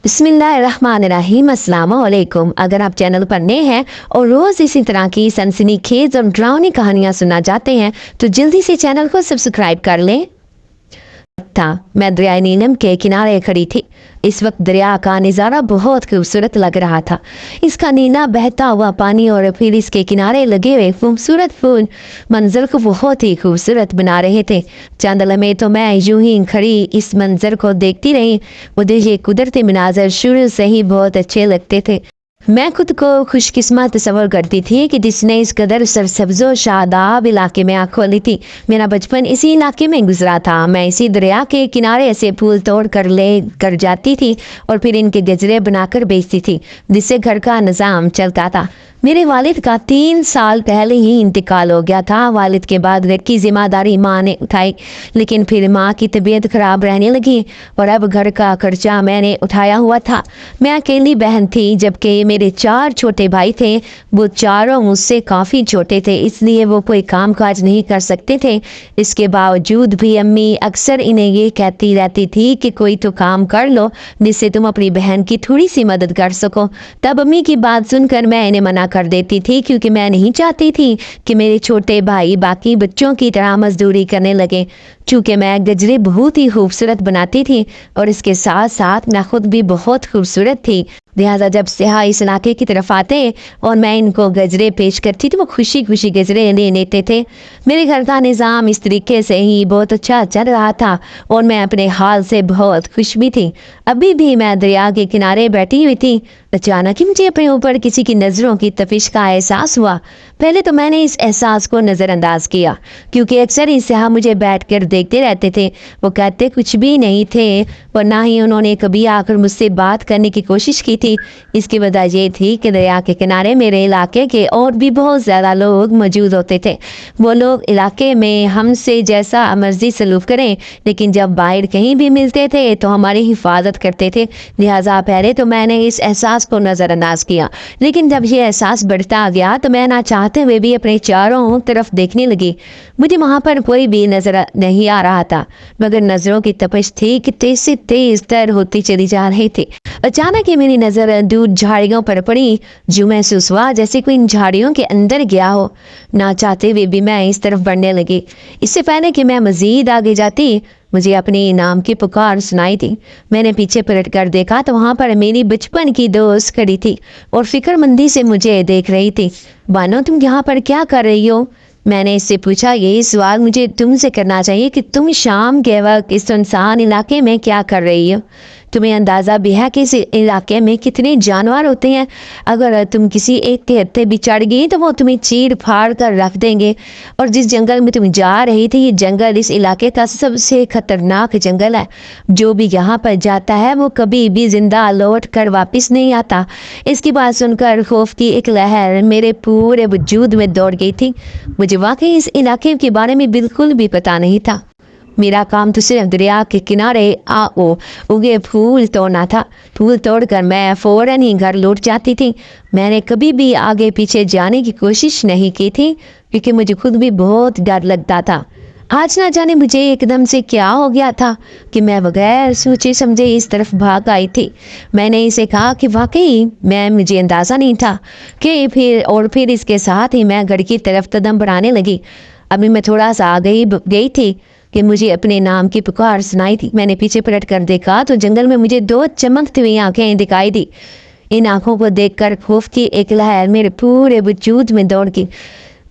बिस्मिल्लाहिर्रहमानिर्रहीम अस्सलाम वालेकुम। अगर आप चैनल पर नए हैं और रोज़ इसी तरह की सनसनीखेज और डरावनी कहानियाँ सुनना चाहते हैं तो जल्दी से चैनल को सब्सक्राइब कर लें। मैं दरिया नीलम के किनारे खड़ी थी। इस वक्त दरिया का नज़ारा बहुत खूबसूरत लग रहा था। इसका नीला बहता हुआ पानी और फिर इसके किनारे लगे हुए खूबसूरत फूल मंजर को बहुत ही खूबसूरत बना रहे थे। चंद लम्हे तो मैं यूं ही खड़ी इस मंजर को देखती रही। मुझे ये कुदरती मनाजर शुरू से ही बहुत अच्छे लगते थे। मैं खुद को खुशकिस्मत तस्वर करती थी कि जिसने इस कदर सरसब्जो शादाब इलाके में आँख खोली थी। मेरा बचपन इसी इलाके में गुजरा था। मैं इसी दरिया के किनारे ऐसे फूल तोड़ कर ले कर जाती थी और फिर इनके गजरे बनाकर बेचती थी, जिससे घर का निज़ाम चलता था। मेरे वालिद का 3 साल पहले ही इंतकाल हो गया था। वालिद के बाद घर की जिम्मेदारी माँ ने उठाई, लेकिन फिर माँ की तबीयत खराब रहने लगी और अब घर का खर्चा मैंने उठाया हुआ था। मैं अकेली बहन थी, जबकि मेरे 4 छोटे भाई थे। वो चारों मुझसे काफ़ी छोटे थे, इसलिए वो कोई काम काज नहीं कर सकते थे। इसके बावजूद भी अम्मी अक्सर इन्हें ये कहती रहती थी कि कोई तो काम कर लो जिससे तुम अपनी बहन की थोड़ी सी मदद कर सको। तब अम्मी की बात सुनकर मैं इन्हें मना कर देती थी, क्योंकि मैं नहीं चाहती थी कि मेरे छोटे भाई बाकी बच्चों की तरह मजदूरी करने लगे। चूँकि मैं गजरे बहुत ही खूबसूरत बनाती थी और इसके साथ साथ मैं खुद भी बहुत खूबसूरत थी, लिहाजा जब सियाह इस इलाके की तरफ आते और मैं इनको गजरे पेश करती तो वो खुशी खुशी गजरे ले लेते थे। मेरे घर का निज़ाम इस तरीके से ही बहुत अच्छा चल रहा था और मैं अपने हाल से बहुत खुश भी थी। अभी भी मैं दरिया के किनारे बैठी हुई थी। अचानक ही मुझे अपने ऊपर किसी की नज़रों की तपिश का एहसास हुआ। पहले तो मैंने इस एहसास को नज़रअंदाज किया, क्योंकि अक्सर ही सियाह मुझे बैठकर देखते रहते थे। वो कहते कुछ भी नहीं थे और ना ही उन्होंने कभी आकर मुझसे बात करने की कोशिश की थी। इसकी वजह ये थी कि दरिया के किनारे मेरे इलाके के और भी बहुत ज़्यादा लोग मौजूद होते थे। वो लोग इलाके में हमसे जैसा मर्जी सलूक करें, लेकिन जब बाहर कहीं भी मिलते थे तो हमारी हिफाजत करते थे। लिहाजा पहले तो मैंने इस एहसास को नज़रअंदाज किया, लेकिन जब ये एहसास बढ़ता गया तो मैं ना चाहते हुए भी अपने चारों तरफ देखने लगी। मुझे वहाँ पर कोई भी नज़र नहीं आ रहा था, मगर नज़रों की तपिश थी कि तेज से तेज तर होती चली जा रही थी। अचानक ही मेरी नज़र दूर झाड़ियों पर पड़ी। जो महसूस हुआ जैसे कोई इन झाड़ियों के अंदर गया हो। ना चाहते हुए भी मैं इस तरफ बढ़ने लगी। इससे पहले कि मैं मज़ीद आगे जाती, मुझे अपने नाम की पुकार सुनाई थी। मैंने पीछे पलट कर देखा तो वहाँ पर मेरी बचपन की दोस्त खड़ी थी और फिक्रमंदी से मुझे देख रही थी। बानो, तुम यहाँ पर क्या कर रही हो? मैंने इससे पूछा। यही सवाल मुझे तुमसे करना चाहिए कि तुम शाम के वक्त इस सुनसान इलाके में क्या कर रही हो? तुम्हें अंदाज़ा भी है कि इस इलाके में कितने जानवर होते हैं। अगर तुम किसी एक के हत्थे भी चढ़ गई तो वो तुम्हें चीर फाड़ कर रख देंगे। और जिस जंगल में तुम जा रही थी, ये जंगल इस इलाके का सबसे खतरनाक जंगल है। जो भी यहाँ पर जाता है वो कभी भी जिंदा लौट कर वापस नहीं आता। इसकी बात सुनकर खौफ की एक लहर मेरे पूरे वजूद में दौड़ गई थी। मुझे वाकई इस इलाके के बारे में बिल्कुल भी पता नहीं था। मेरा काम तो सिर्फ दरिया के किनारे उगे फूल तोड़ना था। फूल तोड़कर मैं फ़ौरन ही घर लौट जाती थी। मैंने कभी भी आगे पीछे जाने की कोशिश नहीं की थी, क्योंकि मुझे खुद भी बहुत डर लगता था। आज ना जाने मुझे एकदम से क्या हो गया था कि मैं बगैर सोचे समझे इस तरफ भाग आई थी। मैंने इसे कहा कि वाकई मुझे अंदाज़ा नहीं था कि फिर इसके साथ ही मैं घर की तरफ कदम बढ़ाने लगी। अभी मैं थोड़ा सा आगे गई थी कि मुझे अपने नाम की पुकार सुनाई थी। मैंने पीछे पलट कर देखा तो जंगल में मुझे 2 चमकती हुई आंखें दिखाई दी। इन आंखों को देखकर खौफ की एक लहर मेरे पूरे वजूद में दौड़ गई।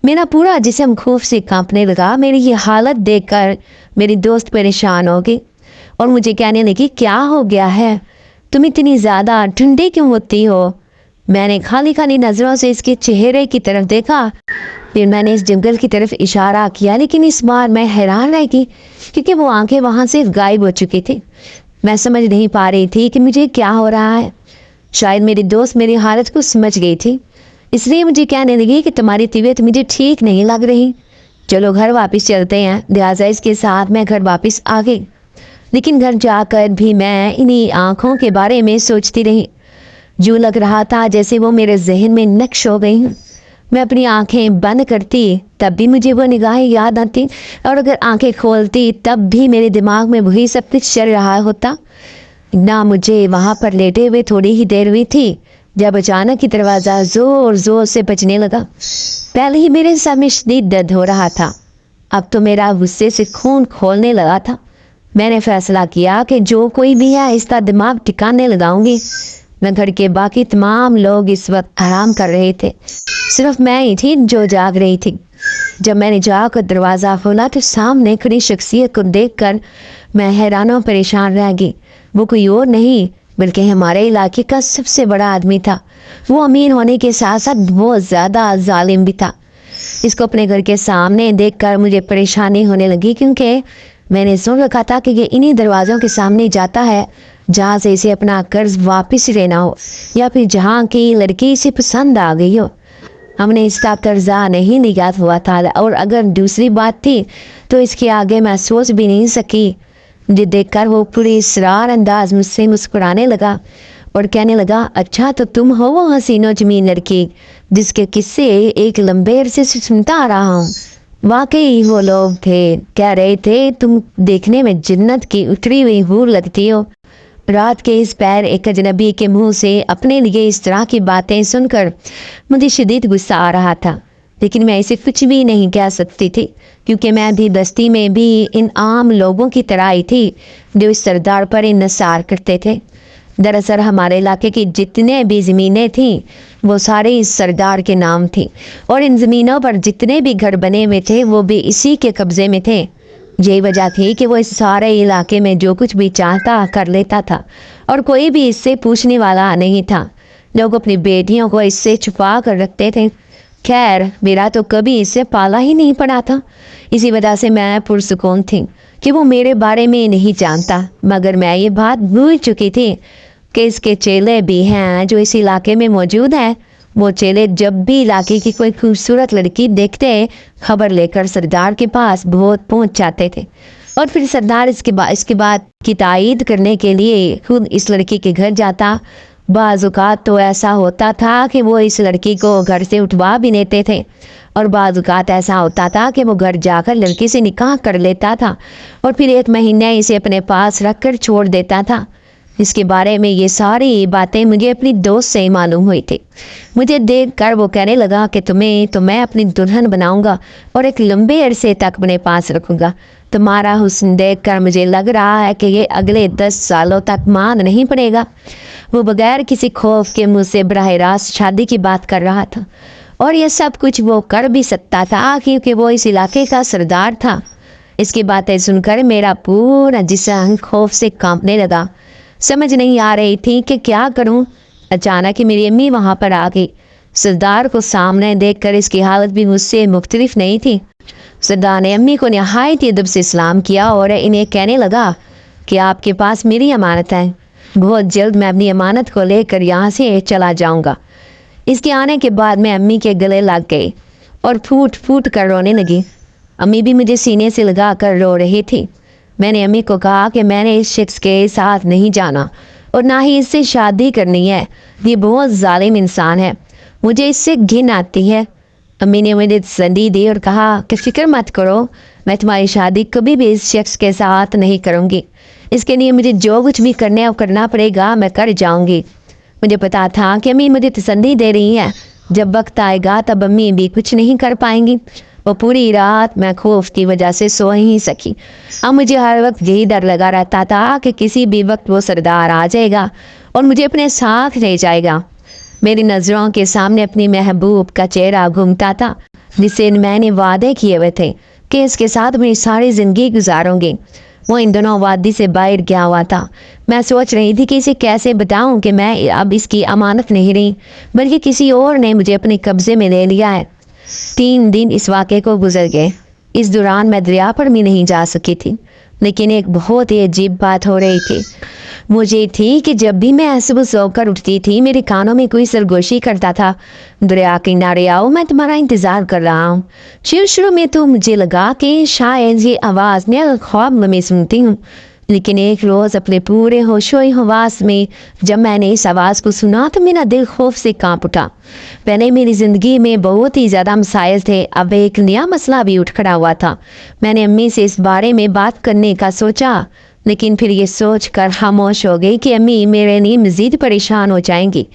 मेरा पूरा जिस्म खौफ से कांपने लगा। मेरी ये हालत देखकर मेरी दोस्त परेशान हो गई और मुझे कहने लगी, क्या हो गया है? तुम इतनी ज़्यादा ठंडी क्यों होती हो? मैंने खाली खाली नज़रों से इसके चेहरे की तरफ देखा। फिर मैंने इस जंगल की तरफ इशारा किया, लेकिन इस बार मैं हैरान रह गई, क्योंकि वो आंखें वहाँ से गायब हो चुकी थी। मैं समझ नहीं पा रही थी कि मुझे क्या हो रहा है। शायद मेरी दोस्त मेरी हालत को समझ गई थी, इसलिए मुझे कहने लगी कि तुम्हारी तबीयत मुझे ठीक नहीं लग रही, चलो घर वापस चलते हैं। लिहाजा इसके साथ मैं घर वापस आ गई। लेकिन घर जाकर भी मैं इन्हीं आँखों के बारे में सोचती रही। यूँ लग रहा था जैसे वो मेरे जहन में नक्श हो गई। मैं अपनी आंखें बंद करती तब भी मुझे वो निगाहें याद आती, और अगर आंखें खोलती तब भी मेरे दिमाग में वही सब कुछ चल रहा होता। ना मुझे वहाँ पर लेटे हुए थोड़ी ही देर हुई थी जब अचानक ही दरवाज़ा ज़ोर ज़ोर से बजने लगा। पहले ही मेरे सर में शदीद दर्द हो रहा था, अब तो मेरा गुस्से से खून खोलने लगा था। मैंने फैसला किया कि जो कोई भी है इसका दिमाग ठिकाने लगाऊंगी। मैं घर के बाकी तमाम लोग इस वक्त आराम कर रहे थे, सिर्फ मैं ही थी जो जाग रही थी। जब मैंने जाकर दरवाज़ा खोला तो सामने खड़ी शख्सियत को देखकर मैं हैरान और परेशान रह गई। वो कोई और नहीं बल्कि हमारे इलाके का सबसे बड़ा आदमी था। वो अमीर होने के साथ साथ बहुत ज़्यादा जालिम भी था। इसको अपने घर के सामने देखकर मुझे परेशानी होने लगी, क्योंकि मैंने सुन रखा था कि ये इन्हीं दरवाज़ों के सामने जाता है जहाँ से इसे अपना कर्ज वापस लेना हो, या फिर जहाँ की लड़की इसे पसंद आ गई हो। हमने इसका कर्जा नहीं लिया हुआ था, और अगर दूसरी बात थी तो इसके आगे मैं सोच भी नहीं सकी। मुझे देखकर वो पूरी इसरार अंदाज मुझसे मुस्कुराने लगा और कहने लगा, अच्छा तो तुम हो वो हसीनो जमीन लड़की जिसके किस्से एक लंबे अरसे से सुनता आ रहा हूँ। वाकई वो लोग थे, कह रहे थे तुम देखने में जन्नत की उतरी हुई हूर लगती हो। रात के इस पैर एक अजनबी के मुंह से अपने लिए इस तरह की बातें सुनकर मुझे शदीद गुस्सा आ रहा था, लेकिन मैं इसे कुछ भी नहीं कह सकती थी, क्योंकि मैं भी बस्ती में भी इन आम लोगों की तरह ही थी जो इस सरदार पर इन्सार करते थे। दरअसल हमारे इलाके की जितने भी ज़मीनें थीं वो सारे इस सरदार के नाम थी, और इन ज़मीनों पर जितने भी घर बने हुए थे वो भी इसी के कब्ज़े में थे। यही वजह थी कि वो इस सारे इलाके में जो कुछ भी चाहता कर लेता था, और कोई भी इससे पूछने वाला नहीं था। लोग अपनी बेटियों को इससे छुपा कर रखते थे। खैर मेरा तो कभी इससे पाला ही नहीं पड़ा था, इसी वजह से मैं पुरसुकून थी कि वो मेरे बारे में नहीं जानता। मगर मैं ये बात भूल चुकी थी कि इसके चेले भी हैं जो इस इलाके में मौजूद हैं। वो चेले जब भी इलाके की कोई खूबसूरत लड़की देखते खबर लेकर सरदार के पास बहुत पहुंच जाते थे, और फिर सरदार इसके बाद की तायीद करने के लिए खुद इस लड़की के घर जाता। बाज़-औक़ात तो ऐसा होता था कि वो इस लड़की को घर से उठवा भी लेते थे, और बाज़-औक़ात ऐसा होता था कि वो घर जाकर लड़की से निकाह कर लेता था और फिर 1 महीने इसे अपने पास रख कर छोड़ देता था। इसके बारे में ये सारी बातें मुझे अपनी दोस्त से मालूम हुई थी। मुझे देखकर वो कहने लगा कि तुम्हें तो मैं अपनी दुल्हन बनाऊंगा और एक लंबे अरसे तक अपने पास रखूंगा। तुम्हारा हुस्न देखकर मुझे लग रहा है कि ये अगले 10 सालों तक मान नहीं पड़ेगा। वो बगैर किसी खौफ के मुझसे बराह रास्त शादी की बात कर रहा था, और ये सब कुछ वो कर भी सकता था क्योंकि वो इस इलाके का सरदार था। इसकी बातें सुनकर मेरा पूरा जिस्म खौफ से कांपने लगा। समझ नहीं आ रही थी कि क्या करूं। अचानक ही मेरी अम्मी वहां पर आ गई। सरदार को सामने देखकर इसकी हालत भी मुझसे मुख्तलिफ नहीं थी। सरदार ने अम्मी को नहायत अदब से सलाम किया और इन्हें कहने लगा कि आपके पास मेरी अमानत है, बहुत जल्द मैं अपनी अमानत को लेकर यहाँ से चला जाऊँगा। इसके आने के बाद मैं अम्मी के गले लग गई और फूट फूट कर रोने लगी। अम्मी भी मुझे सीने से लगा कर रो रही थी। मैंने अम्मी को कहा कि मैंने इस शख्स के साथ नहीं जाना और ना ही इससे शादी करनी है। ये बहुत जालिम इंसान है, मुझे इससे घिन आती है। अम्मी ने मुझे तसल्ली दी और कहा कि फिक्र मत करो, मैं तुम्हारी शादी कभी भी इस शख्स के साथ नहीं करूँगी। इसके लिए मुझे जो कुछ भी करना पड़ेगा मैं कर जाऊँगी। मुझे पता था कि अम्मी मुझे तसल्ली दे रही है, जब वक्त आएगा तब अम्मी भी कुछ नहीं कर पाएंगी। वो पूरी रात मैं खौफ की वजह से सो ही सकी। अब मुझे हर वक्त यही डर लगा रहता था कि किसी भी वक्त वो सरदार आ जाएगा और मुझे अपने साथ ले जाएगा। मेरी नज़रों के सामने अपनी महबूब का चेहरा घूमता था, जिससे मैंने वादे किए हुए थे कि इसके साथ मेरी सारी ज़िंदगी गुजारूंगी। वो इन दोनों वादी से बाहर गया हुआ था। मैं सोच रही थी कि इसे कैसे बताऊं कि मैं अब इसकी अमानत नहीं रही, बल्कि किसी और ने मुझे अपने कब्जे में ले लिया है। 3 दिन इस वाक़े को गुजर गए। इस दौरान मैं दरिया पर भी नहीं जा सकी थी, लेकिन एक बहुत ही अजीब बात हो रही थी। मुझे थी कि जब भी मैं सुबह सोकर उठती थी मेरे कानों में कोई सरगोशी करता था, दरिया किनारे आओ, मैं तुम्हारा इंतज़ार कर रहा हूँ। शुरू में तो मुझे लगा कि शायद ये आवाज़ मैं ख्वाब में सुनती हूँ, लेकिन एक रोज़ अपने पूरे होशो हवास में जब मैंने इस आवाज़ को सुना तो मेरा दिल खौफ से कांप उठा। पहले मेरी ज़िंदगी में बहुत ही ज़्यादा मसाइल थे, अब एक नया मसला भी उठ खड़ा हुआ था। मैंने अम्मी से इस बारे में बात करने का सोचा, लेकिन फिर ये सोच कर खामोश हो गई कि अम्मी मेरे लिए मज़ीद परेशान हो जाएंगी।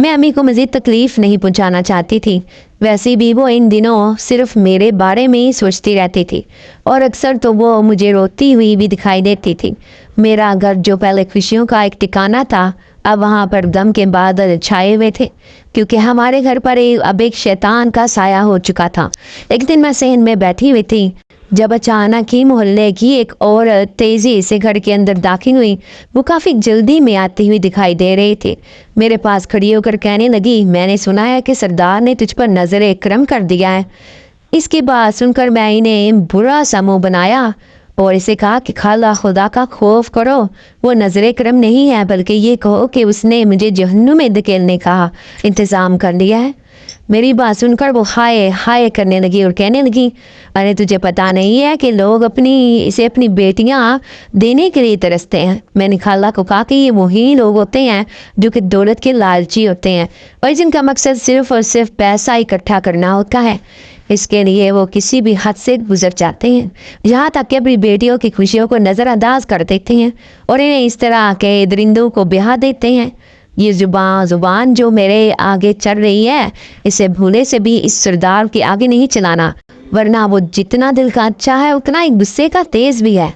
मैं अम्मी को मज़ीद तकलीफ़ नहीं पहुंचाना चाहती थी। वैसे भी वो इन दिनों सिर्फ मेरे बारे में ही सोचती रहती थी और अक्सर तो वो मुझे रोती हुई भी दिखाई देती थी। मेरा घर जो पहले खुशियों का एक ठिकाना था, अब वहाँ पर गम के बादल छाए हुए थे, क्योंकि हमारे घर पर अब एक शैतान का साया हो चुका था। एक दिन मैं सहन में बैठी हुई थी जब अचानक ही मोहल्ले की एक औरत तेजी से घर के अंदर दाखिल हुई। वो काफ़ी जल्दी में आती हुई दिखाई दे रही थी। मेरे पास खड़ी होकर कहने लगी, मैंने सुना है कि सरदार ने तुझ पर नजर करम कर दिया है। इसकी बात सुनकर मैं इन्हें बुरा सा मुंह बनाया और इसे कहा कि खाला खुदा का खौफ करो, वो नजर करम नहीं है, बल्कि ये कहो कि उसने मुझे जहन्नुम में धकेलने का इंतज़ाम कर लिया है। मेरी बात सुनकर वो हाय हाय करने लगी और कहने लगी, अरे तुझे पता नहीं है कि लोग अपनी बेटियां देने के लिए तरसते हैं। मैंने खाला को कहा कि ये वही लोग होते हैं जो कि दौलत के लालची होते हैं और जिनका मकसद सिर्फ और सिर्फ पैसा इकट्ठा करना होता है। इसके लिए वो किसी भी हद से गुजर जाते हैं, यहाँ तक कि अपनी बेटियों की खुशियों को नज़रअंदाज कर देते हैं और इन्हें इस तरह के दरिंदों को ब्याह देते हैं। ये जुबान जो मेरे आगे चल रही है, इसे भूले से भी इस सरदार के आगे नहीं चलाना, वरना वो जितना दिल का अच्छा है उतना ही गुस्से का तेज भी है।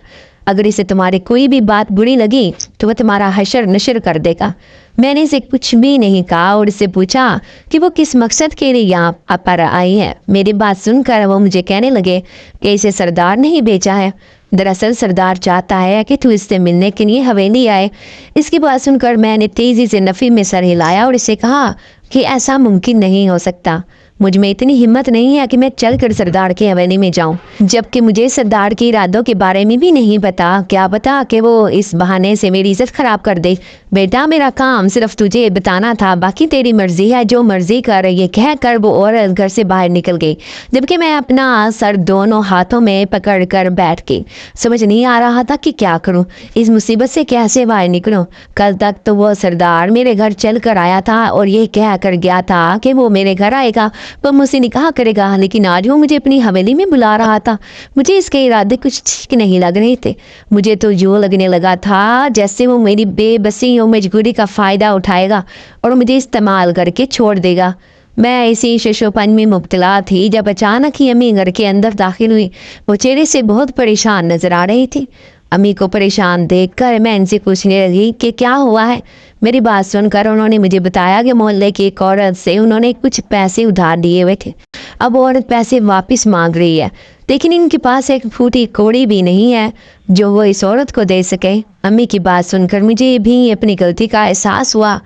अगर इसे तुम्हारी कोई भी बात बुरी लगी तो वह तुम्हारा हशर नशर कर देगा। मैंने इसे कुछ भी नहीं कहा और इससे पूछा कि वो किस मकसद के लिए यहाँ पर आई है। मेरी बात सुनकर वो मुझे कहने लगे कि इसे सरदार ने ही भेजा है। दरअसल सरदार चाहता है कि तू इससे मिलने के लिए हवेली आए। इसकी बात सुनकर मैंने तेज़ी से नफ़ी में सर हिलाया और इसे कहा कि ऐसा मुमकिन नहीं हो सकता। मुझ में इतनी हिम्मत नहीं है कि मैं चल कर सरदार की हवेली में जाऊं, जबकि मुझे सरदार के इरादों के बारे में भी नहीं पता। क्या पता कि वो इस बहाने से मेरी इज्जत खराब कर दे। बेटा मेरा काम सिर्फ तुझे बताना था, बाकी तेरी मर्जी है, जो मर्जी कर। ये कह कर वो औरत घर से बाहर निकल गई, जबकि मैं अपना सर दोनों हाथों में पकड़ कर बैठ गई। समझ नहीं आ रहा था कि क्या करूं, इस मुसीबत से कैसे बाहर निकलूं। कल तक तो वो सरदार मेरे घर चल कर आया था और ये कह कर गया था कि वो मेरे घर आएगा, वो मुझसे निकाह करेगा, लेकिन आज वो मुझे अपनी हवेली में बुला रहा था। मुझे इसके इरादे कुछ ठीक नहीं लग रहे थे। मुझे तो यूँ लगने लगा था जैसे वो मेरी बेबसी और मजबूरी का फ़ायदा उठाएगा और मुझे इस्तेमाल करके छोड़ देगा। मैं इसी शशोपन में मुब्तला थी जब अचानक ही अम्मी घर के अंदर दाखिल हुई। वो चेहरे से बहुत परेशान नजर आ रही थी। अम्मी को परेशान देखकर मैं इनसे पूछने लगी कि क्या हुआ है। मेरी बात सुनकर उन्होंने मुझे बताया कि मोहल्ले की एक औरत से उन्होंने कुछ पैसे उधार दिए हुए थे। अब वो औरत पैसे वापस मांग रही है, लेकिन इनके पास एक फूटी कौड़ी भी नहीं है जो वो इस औरत को दे सके। अम्मी की बात सुनकर मुझे भी अपनी गलती का एहसास हुआ।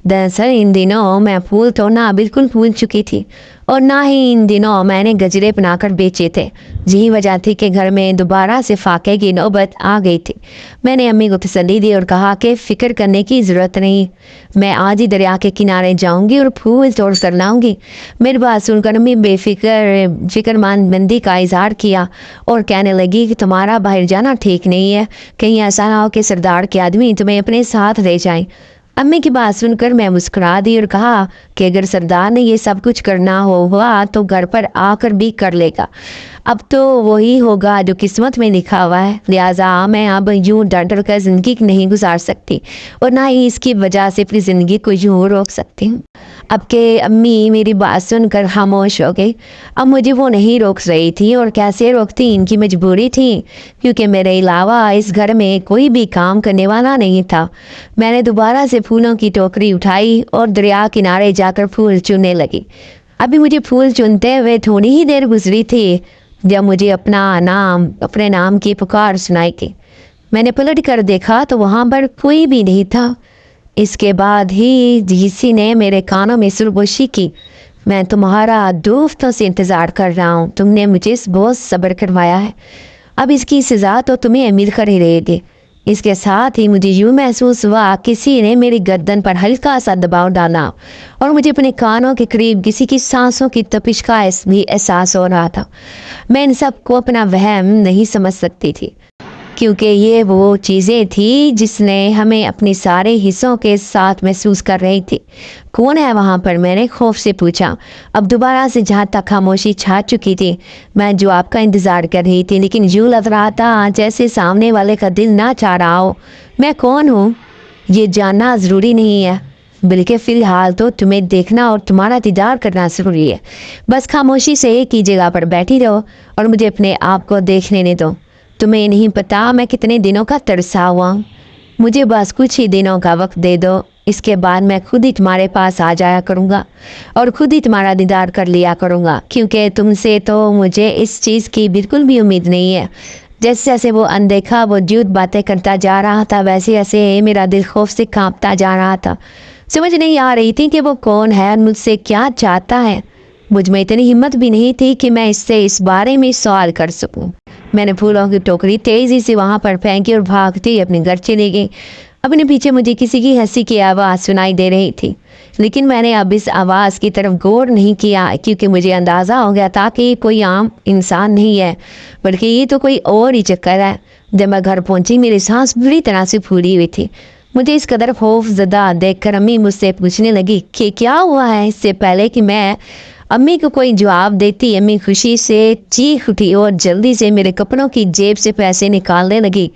दरअसल इन दिनों मैं फूल तोड़ना बिल्कुल भूल चुकी थी और ना ही इन दिनों मैंने गजरे बनाकर बेचे थे। यही वजह थी कि घर में दोबारा से फाके की नौबत आ गई थी। मैंने अम्मी को तसल्ली दी और कहा कि फ़िक्र करने की ज़रूरत नहीं, मैं आज ही दरिया के किनारे जाऊंगी और फूल तोड़ कर लाऊंगी। मेरी बात सुनकर अम्मी फिक्रमंदी का इजहार किया और कहने लगी कि तुम्हारा बाहर जाना ठीक नहीं है, कहीं ऐसा ना हो कि सरदार के आदमी तुम्हें अपने साथ ले जाएं। अम्मी की बात सुनकर मैं मुस्कुरा दी और कहा कि अगर सरदार ने ये सब कुछ करना हुआ तो घर पर आकर भी कर लेगा। अब तो वही होगा जो किस्मत में लिखा हुआ है, लिहाजा मैं अब यूं डर कर ज़िंदगी नहीं गुजार सकती और ना ही इसकी वजह से अपनी ज़िंदगी को यूं रोक सकती हूँ। अब के अम्मी मेरी बात सुनकर खामोश हो गई। अब मुझे वो नहीं रोक रही थी और कैसे रोकती, इनकी मजबूरी थी, क्योंकि मेरे अलावा इस घर में कोई भी काम करने वाला नहीं था। मैंने दोबारा से फूलों की टोकरी उठाई और दरिया किनारे जाकर फूल चुनने लगी। अभी मुझे फूल चुनते हुए थोड़ी ही देर गुजरी थी जब मुझे अपने नाम की पुकार सुनाई थी। मैंने पलट कर देखा तो वहाँ पर कोई भी नहीं था। इसके बाद ही किसी ने मेरे कानों में सुरगोशी की, मैं तुम्हारा दोस्तों से इंतज़ार कर रहा हूँ, तुमने मुझे बहुत सब्र करवाया है, अब इसकी सज़ा तो तुम्हें मिल कर ही रहेगी। इसके साथ ही मुझे यूँ महसूस हुआ किसी ने मेरी गर्दन पर हल्का सा दबाव डाला और मुझे अपने कानों के करीब किसी की सांसों की तपिश का भी एहसास हो रहा था। मैं इन सब को अपना वहम नहीं समझ सकती थी کیونکہ یہ وہ چیزیں تھیں جس نے ہمیں اپنے سارے حصوں کے ساتھ محسوس کر رہی تھی۔ کون ہے وہاں پر؟ میں نے خوف سے پوچھا۔ اب دوبارہ سے جہاں تک خاموشی چھا چکی تھی میں جواب کا انتظار کر رہی تھی، لیکن یوں لگ رہا تھا جیسے سامنے والے کا دل نہ چاہ رہا ہو۔ میں کون ہوں یہ جاننا ضروری نہیں ہے، بلکہ فی الحال تو تمہیں دیکھنا اور تمہارا دیدار کرنا ضروری ہے۔ بس خاموشی سے ایک ہی جگہ پر بیٹھی رہو اور مجھے اپنے آپ کو دیکھنے دو۔ تمہیں نہیں پتا میں کتنے دنوں کا ترسا ہوا ہوں۔ مجھے بس کچھ ہی دنوں کا وقت دے دو، اس کے بعد میں خود ہی تمہارے پاس آ جایا کروں گا اور خود ہی تمہارا دیدار کر لیا کروں گا، کیونکہ تم سے تو مجھے اس چیز کی بالکل بھی امید نہیں ہے۔ جیسے جیسے وہ اندیکھا وجود باتیں کرتا جا رہا تھا ویسے ایسے میرا دل خوف سے کانپتا جا رہا تھا۔ سمجھ نہیں آ رہی تھی کہ وہ کون ہے اور مجھ سے کیا چاہتا ہے۔ مجھ میں اتنی ہمت بھی نہیں تھی کہ میں اس سے اس بارے میں سوال کر سکوں۔ میں نے پھولوں کی ٹوکری تیزی سے وہاں پر پھینکی اور بھاگتی اپنے گھر چلی گئی۔ اپنے پیچھے مجھے کسی کی ہنسی کی آواز سنائی دے رہی تھی، لیکن میں نے اب اس آواز کی طرف غور نہیں کیا کیونکہ مجھے اندازہ ہو گیا تھا کہ یہ کوئی عام انسان نہیں ہے بلکہ یہ تو کوئی اور ہی چکر ہے۔ جب میں گھر پہنچی میری سانس بری طرح سے پھولی ہوئی تھی۔ مجھے اس قدر خوف زدہ دیکھ کر امی مجھ سے پوچھنے لگی کہ کیا ہوا ہے۔ اس سے پہلے کہ میں امی کو کوئی جواب دیتی امی خوشی سے چیخ اٹھی اور جلدی سے میرے کپڑوں کی جیب سے پیسے نکالنے لگی۔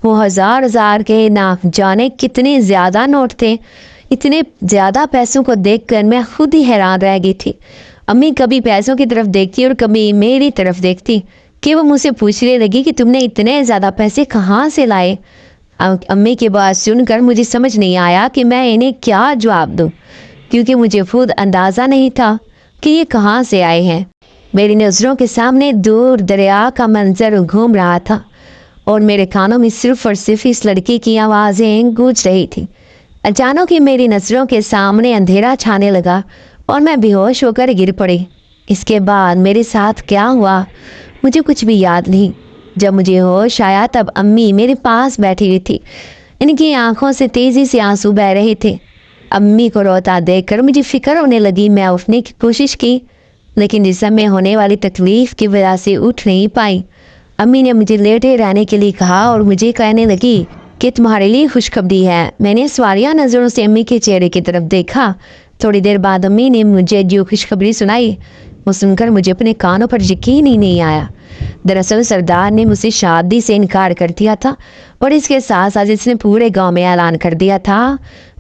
وہ ہزار کے نہ جانے کتنے زیادہ نوٹ تھے۔ اتنے زیادہ پیسوں کو دیکھ کر میں خود ہی حیران رہ گئی تھی۔ امی کبھی پیسوں کی طرف دیکھتی اور کبھی میری طرف دیکھتی کہ وہ مجھ سے پوچھنے لگی کہ تم نے اتنے زیادہ پیسے کہاں سے لائے۔ امی کی بات سن کر مجھے سمجھ نہیں آیا کہ میں انہیں کیا جواب دوں، کیونکہ مجھے خود اندازہ نہیں تھا کہ یہ کہاں سے آئے ہیں۔ میری نظروں کے سامنے دور دریا کا منظر گھوم رہا تھا اور میرے کانوں میں صرف اور صرف اس لڑکی کی آوازیں گونج رہی تھی۔ اچانک ہی میری نظروں کے سامنے اندھیرا چھانے لگا اور میں بے ہوش ہو کر گر پڑی۔ اس کے بعد میرے ساتھ کیا ہوا مجھے کچھ بھی یاد نہیں۔ جب مجھے ہوش آیا تب امی میرے پاس بیٹھی ہوئی تھی، ان کی آنکھوں سے تیزی سے آنسو بہ رہے تھے۔ امی کو روتا دیکھ کر مجھے فکر ہونے لگی۔ میں اٹھنے کی کوشش کی لیکن جسم میں ہونے والی تکلیف کی وجہ سے اٹھ نہیں پائی۔ امی نے مجھے لیٹے رہنے کے لیے کہا اور مجھے کہنے لگی کہ تمہارے لیے خوشخبری ہے۔ میں نے سوالیہ نظروں سے امی کے چہرے کی طرف دیکھا۔ تھوڑی دیر بعد امی نے مجھے جو خوشخبری سنائی وہ سن کر مجھے اپنے کانوں پر یقین ہی نہیں آیا۔ دراصل سردار نے مجھ سے شادی سے انکار کر دیا تھا اور اس کے ساتھ ساتھ اس نے پورے گاؤں میں اعلان کر دیا تھا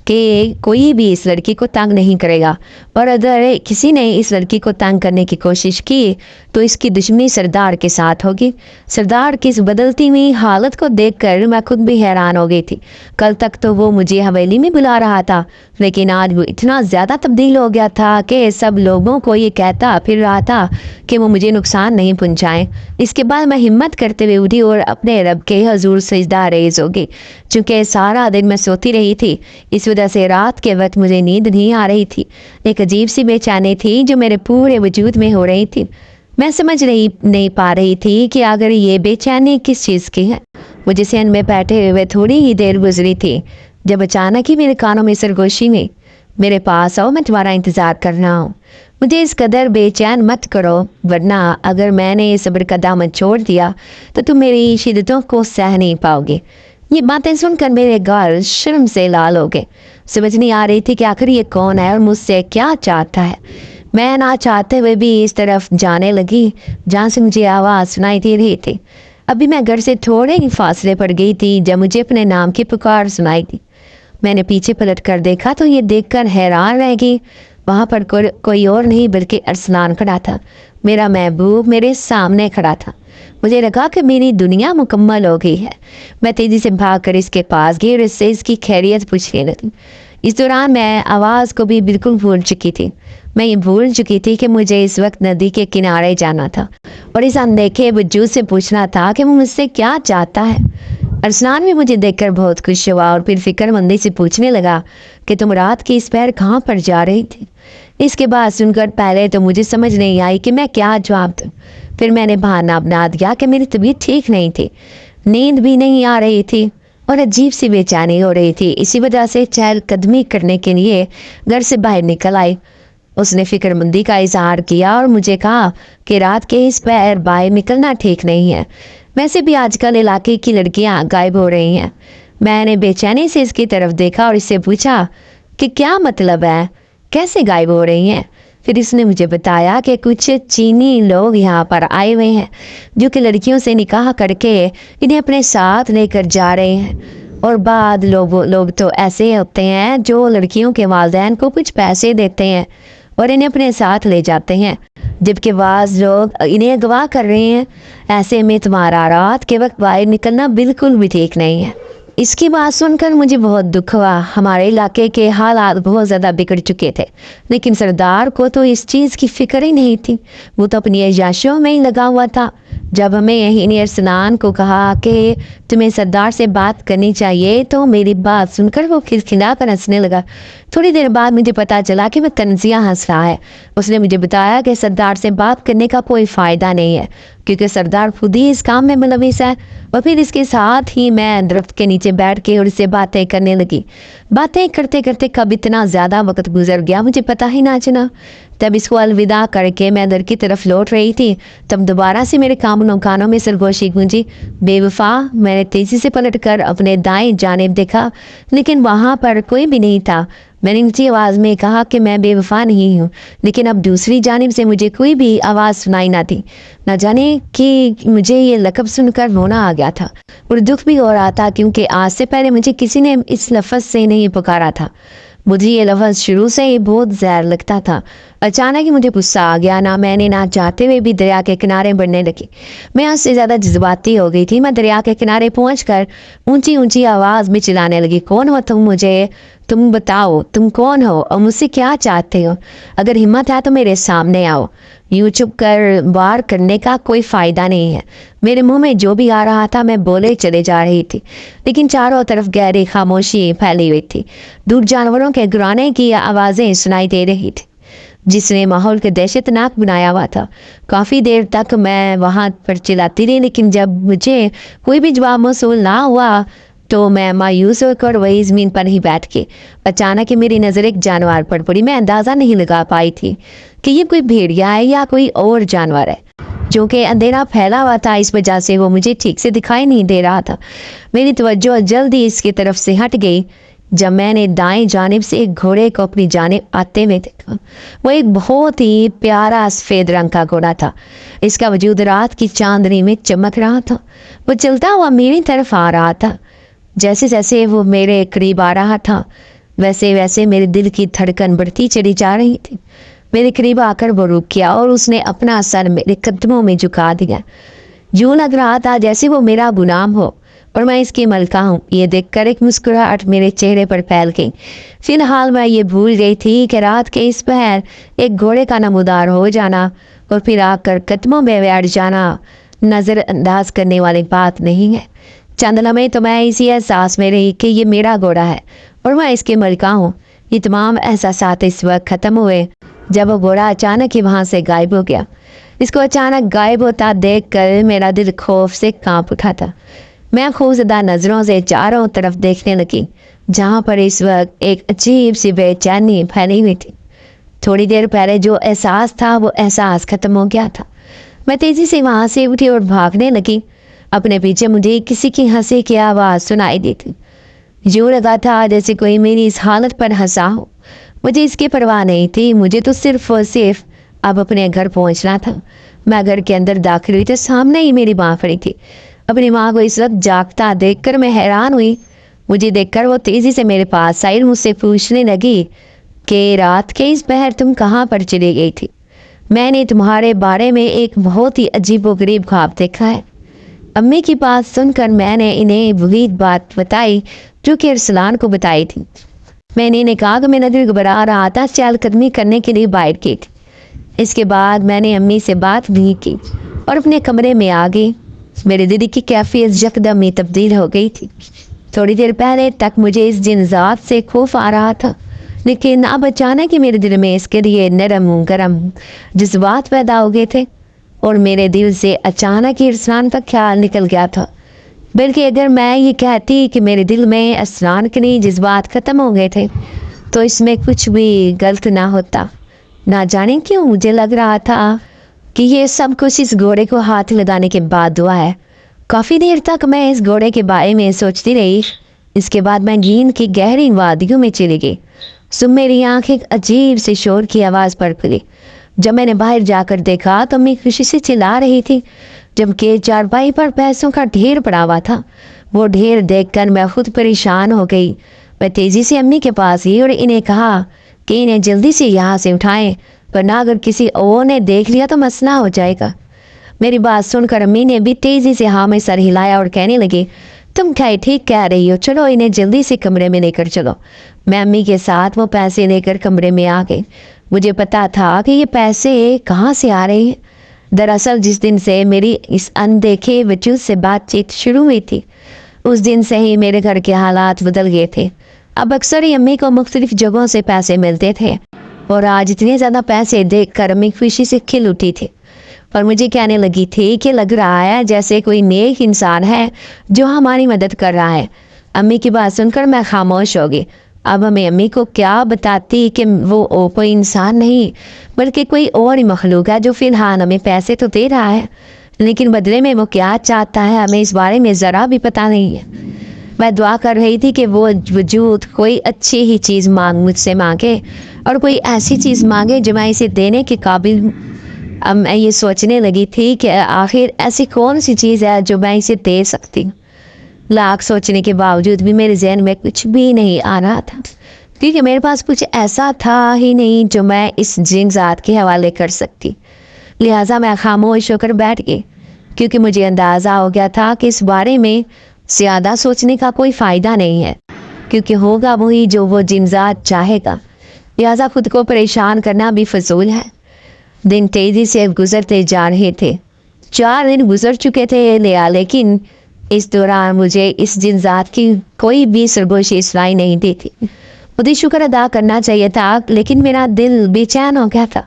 کہ کوئی بھی اس لڑکی کو تنگ نہیں کرے گا، اور اگر کسی نے اس لڑکی کو تنگ کرنے کی کوشش کی تو اس کی دشمنی سردار کے ساتھ ہوگی۔ سردار کی اس بدلتی ہوئی حالت کو دیکھ کر میں خود بھی حیران ہو گئی تھی۔ کل تک تو وہ مجھے حویلی میں بلا رہا تھا، لیکن آج وہ اتنا زیادہ تبدیل ہو گیا تھا کہ سب لوگوں کو یہ کہتا پھر رہا تھا کہ وہ مجھے نقصان نہیں پہنچائیں۔ اس کے بعد میں ہمت کرتے ہوئے اٹھی اور اپنے رب کے حضور سجدہ ریز ہو گئی۔ چونکہ سارا دن میں سوتی رہی تھی اس وجہ سے رات کے وقت مجھے نیند نہیں آ رہی تھی۔ ایک عجیب سی بے چینی تھی جو میرے پورے وجود میں ہو رہی تھی۔ میں سمجھ نہیں پا رہی تھی کہ اگر یہ بے چینی کس چیز کی ہے۔ مجھے صحن میں بیٹھے ہوئے تھوڑی ہی دیر گزری تھی جب اچانک ہی میرے کانوں میں سرگوشی میں میرے پاس آؤ، میں تمہارا انتظار کر رہا ہوں۔ مجھے اس قدر بے چین مت کرو، ورنہ اگر میں نے صبر کا دامن چھوڑ دیا تو تم میری شدتوں کو سہ نہیں پاؤ گے۔ یہ باتیں سن کر میرے گال شرم سے لال ہو گئے۔ سمجھ نہیں آ رہی تھی کہ آخر یہ کون ہے اور مجھ سے کیا چاہتا ہے۔ میں نہ چاہتے ہوئے بھی اس طرف جانے لگی جہاں سے مجھے آواز سنائی دے رہی تھی۔ ابھی میں گھر سے تھوڑے ہی فاصلے پر گئی تھی جب مجھے اپنے نام کی پکار سنائی دی۔ میں نے پیچھے پلٹ کر دیکھا تو یہ دیکھ کر حیران رہ گئی۔ وہاں پر کوئی اور نہیں بلکہ ارسلان کھڑا تھا۔ میرا محبوب میرے سامنے کھڑا تھا۔ مجھے لگا کہ میری دنیا مکمل ہو گئی ہے۔ میں تیزی سے بھاگ کر اس کے پاس گئی اور اس سے اس کی خیریت پوچھنے لگی۔ اس دوران میں آواز کو بھی بالکل بھول چکی تھی۔ میں یہ بھول چکی تھی کہ مجھے اس وقت ندی کے کنارے جانا تھا اور اس اندیکھے وجود سے پوچھنا تھا کہ وہ مجھ سے کیا چاہتا ہے۔ ارسلان بھی مجھے دیکھ کر بہت خوش ہوا اور پھر فکر مندی سے پوچھنے لگا کہ تم رات کی اس پہر کہاں پر جا رہی تھی۔ اس کے بعد سن کر پہلے تو مجھے سمجھ نہیں آئی کہ میں کیا جواب دوں۔ پھر میں نے بہانہ بنا دیا کہ میری طبیعت ٹھیک نہیں تھی، نیند بھی نہیں آ رہی تھی اور عجیب سی بے چینی ہو رہی تھی۔ اسی وجہ سے چہل قدمی کرنے کے لیے گھر سے باہر نکل آئی۔ اس نے فکر مندی کا اظہار کیا اور مجھے کہا کہ رات کے اس پہر باہر نکلنا ٹھیک نہیں ہے۔ वैसे भी आजकल इलाके की लड़कियां गायब हो रही हैं। मैंने बेचैनी से इसकी तरफ देखा और इससे पूछा कि क्या मतलब है, कैसे गायब हो रही हैं। फिर इसने मुझे बताया कि कुछ चीनी लोग यहाँ पर आए हुए हैं जो कि लड़कियों से निकाह करके इन्हें अपने साथ लेकर जा रहे हैं। और बाद लोग तो ऐसे होते हैं जो लड़कियों के वालिदैन को कुछ पैसे देते हैं और इन्हें अपने साथ ले जाते हैं, जबकि बाज़ लोग इन्हें अगवा कर रहे हैं। ऐसे में तुम्हारा रात के वक्त बाहर निकलना बिल्कुल भी ठीक नहीं है। इसकी बात सुनकर मुझे बहुत दुख हुआ। हमारे इलाके के हालात बहुत ज़्यादा बिगड़ चुके थे, लेकिन सरदार को तो इस चीज़ की फिक्र ही नहीं थी। वो तो अपनी अय्याशियों में ही लगा हुआ था। जब हमें यही अरसलान को कहा कि तुम्हें सरदार से बात करनी चाहिए, तो मेरी बात सुनकर वो खिलखिला कर हंसने लगा। थोड़ी देर बाद मुझे पता चला कि वह तंजिया हंस रहा है। उसने मुझे बताया कि सरदार से बात करने का कोई फ़ायदा नहीं है, क्योंकि सरदार खुद ही इस काम में मुलविस है। और फिर इसके साथ ही मैं दरख्त के नीचे बैठ के और इससे बातें करने लगी। बातें करते करते कब इतना ज़्यादा वक्त गुजर गया मुझे पता ही ना चला। तब इसको अलविदा करके मैं दर की तरफ लौट रही थी, तब दोबारा से मेरे कानों में सरगोशी गूंजी, बेवफा। मैंने तेज़ी से पलट कर अपने दाएं जानिब देखा, लेकिन वहाँ पर कोई भी नहीं था। मैंने ऊंची आवाज़ में कहा कि मैं बेवफा नहीं हूँ, लेकिन अब दूसरी जानिब से मुझे कोई भी आवाज़ सुनाई ना थी। न जाने कि मुझे ये लक़ब सुनकर रोना आ गया था और दुख भी हो रहा था, क्योंकि आज से पहले मुझे किसी ने इस लफ्ज़ से नहीं पुकारा था। मुझे ये लफ्ज़ शुरू से ही बहुत ज़हर लगता था। अचानक ही मुझे गुस्सा आ गया। ना चाहते हुए भी दरिया के किनारे बढ़ने लगी। मैं उससे ज़्यादा जज्बाती हो गई थी। मैं दरिया के किनारे पहुंचकर ऊंची ऊंची आवाज़ में चिल्लाने लगी, कौन हो तुम? तुम बताओ, तुम कौन हो और मुझसे क्या चाहते हो? अगर हिम्मत है तो मेरे सामने आओ। यूँ चुप कर वार करने का कोई फ़ायदा नहीं है। मेरे मुंह में जो भी आ रहा था मैं बोले चले जा रही थी, लेकिन चारों तरफ गहरी खामोशी फैली हुई थी। दूर जानवरों के गुराने की आवाज़ें सुनाई दे रही थी, जिसने माहौल को दहशतनाक बनाया हुआ था। काफ़ी देर तक मैं वहाँ पर चिल्लाती रही, लेकिन जब मुझे कोई भी जवाब मौसूल ना हुआ तो मैं मायूस होकर वही ज़मीन पर ही बैठ के अचानक ही मेरी नज़र एक जानवर पर पड़ी। मैं अंदाज़ा नहीं लगा पाई थी कि ये कोई भेड़िया है या कोई और जानवर है, जो कि अंधेरा फैला हुआ था, इस वजह से वो मुझे ठीक से दिखाई नहीं दे रहा था। मेरी तवज्जो जल्दी इसकी तरफ से हट गई जब मैंने दाएं जानिब से एक घोड़े को अपनी जानिब आते हुए देखा। वो एक बहुत ही प्यारा सफ़ेद रंग का घोड़ा था। इसका वजूद रात की चांदनी में चमक रहा था। वो चलता हुआ मेरी तरफ आ रहा था। जैसे जैसे वो मेरे करीब आ रहा था, वैसे वैसे मेरे दिल की धड़कन बढ़ती चली जा रही थी। मेरे करीब आकर वो रुक गया और उसने अपना सर मेरे कदमों में झुका दिया। यूँ लग रहा था जैसे वो मेरा गुलाम हो और मैं इसकी मलका हूँ। ये देखकर एक मुस्कुराहट मेरे चेहरे पर फैल गई। फिलहाल मैं ये भूल गई थी कि रात के इस पहर एक घोड़े का नमूदार हो जाना और फिर आकर कदमों में बैठ जाना नज़रअंदाज करने वाली बात नहीं है। चंद लम्हे तो मैं इसी एहसास में रही कि ये मेरा घोड़ा है और मैं इसकी मलका हूँ। ये तमाम एहसासात इस वक्त ख़त्म हुए जब वो घोड़ा अचानक ही वहाँ से गायब हो गया। इसको अचानक गायब होता देखकर मेरा दिल खौफ से कांप उठा था। मैं खौफजदा नज़रों से चारों तरफ देखने लगी, जहाँ पर इस वक्त एक अजीब सी बेचैनी फैली हुई थी। थोड़ी देर पहले जो एहसास था वो एहसास ख़त्म हो गया था। मैं तेज़ी से वहाँ से उठी और भागने लगी। अपने पीछे मुझे किसी की हंसी की आवाज़ सुनाई दी थी। यूँ लगा था जैसे कोई मेरी इस हालत पर हंसा हो। मुझे इसकी परवाह नहीं थी। मुझे तो सिर्फ और सिर्फ अब अपने घर पहुंचना था। मैं घर के अंदर दाखिल हुई तो सामने ही मेरी माँ खड़ी थी। अपनी माँ को इस वक्त जागता देखकर मैं हैरान हुई। मुझे देखकर वो तेज़ी से मेरे पास आई, मुझसे पूछने लगी कि रात के इस पहर तुम कहाँ पर चली गई थी? मैंने तुम्हारे बारे में एक बहुत ही अजीबोगरीब ख्वाब देखा है। अम्मी की बात सुनकर मैंने इन्हें वही बात बताई जो कि अरसलान को बताई थी। मैंने इन्हें कहा कि मेरा दिल घबरा रहा था, चहलकदमी करने के लिए बाहर की थी। इसके बाद मैंने अम्मी से बात भी की और अपने कमरे में आ गई। मेरे दिल की कैफियत यकदम ही तब्दील हो गई थी। थोड़ी देर पहले तक मुझे इस जिन्जात से खौफ आ रहा था, लेकिन अब अचानक ही मेरे दिल में इसके लिए नरम गरम जज्बात पैदा हो गए थे और मेरे दिल से अचानक ही अरसलान का ख्याल निकल गया था। बल्कि अगर मैं ये कहती कि मेरे दिल में अरसलान के लिए जज्बात ख़त्म हो गए थे तो इसमें कुछ भी गलत ना होता। ना जाने क्यों मुझे लग रहा था कि ये सब कुछ इस घोड़े को हाथ लगाने के बाद हुआ है काफ़ी देर तक मैं इस घोड़े के बारे में सोचती रही। इसके बाद मैं नींद की गहरी वादियों में चली गई। सुबह मेरी आँख एक अजीब से शोर की आवाज़ पर खुली। जब मैंने बाहर जाकर देखा तो अम्मी खुशी से चिल्ला रही थी, जबकि चारपाई पर पैसों का ढेर पड़ा हुआ था। वो ढेर देखकर मैं खुद परेशान हो गई। मैं तेज़ी से अम्मी के पास गई और इन्हें कहा कि इन्हें जल्दी से यहाँ से उठाएं, वरना अगर किसी और ने देख लिया तो मसला हो जाएगा। मेरी बात सुनकर अम्मी ने भी तेज़ी से हाँ में सर हिलाया और कहने लगी, तुम क्या ठीक कह रही हो, चलो इन्हें जल्दी से कमरे में लेकर चलो। मैं अम्मी के साथ वो पैसे लेकर कमरे में आ गई। मुझे पता था कि ये पैसे कहाँ से आ रहे हैं। दरअसल जिस दिन से मेरी इस अनदेखे वजूद से बातचीत शुरू हुई थी, उस दिन से ही मेरे घर के हालात बदल गए थे। अब अक्सर ही अम्मी को मुख्तलिफ जगहों से पैसे मिलते थे और आज इतने ज़्यादा पैसे देखकर अम्मी खुशी से खिल उठी थी और मुझे कहने लगी थी कि लग रहा है जैसे कोई नेक इंसान है जो हमारी मदद कर रहा है। अम्मी की बात सुनकर मैं खामोश हो गई। अब मैं अम्मी को क्या बताती कि वो कोई इंसान नहीं बल्कि कोई और ही मखलूक है जो फ़िलहाल हमें पैसे तो दे रहा है, लेकिन बदले में वो क्या चाहता है हमें इस बारे में ज़रा भी पता नहीं है। मैं दुआ कर रही थी कि वो वजूद कोई अच्छी ही चीज़ मुझसे मांगे और कोई ऐसी चीज़ मांगे जो मैं इसे देने के काबिल हूँ। अब मैं ये सोचने लगी थी कि आखिर ऐसी कौन सी चीज़ है जो मैं इसे दे सकती हूँ। लाख सोचने के बावजूद भी मेरे जहन में कुछ भी नहीं आ रहा था, क्योंकि मेरे पास कुछ ऐसा था ही नहीं जो मैं इस जिन्जात के हवाले कर सकती। लिहाजा मैं खामोश होकर बैठ गई, क्योंकि मुझे अंदाज़ा हो गया था कि इस बारे में ज़्यादा सोचने का कोई फ़ायदा नहीं है, क्योंकि होगा वही जो वो जिन्जात चाहेगा। लिहाजा खुद को परेशान करना भी फजूल है। दिन तेज़ी से गुजरते जा रहे थे। 4 दिन गुजर चुके थे लेकिन इस दौरान मुझे इस जिन्जात की कोई भी सरगोशी सुनाई नहीं दी थी। मुझे शुक्र अदा करना चाहिए था, लेकिन मेरा दिल बेचैन हो गया था।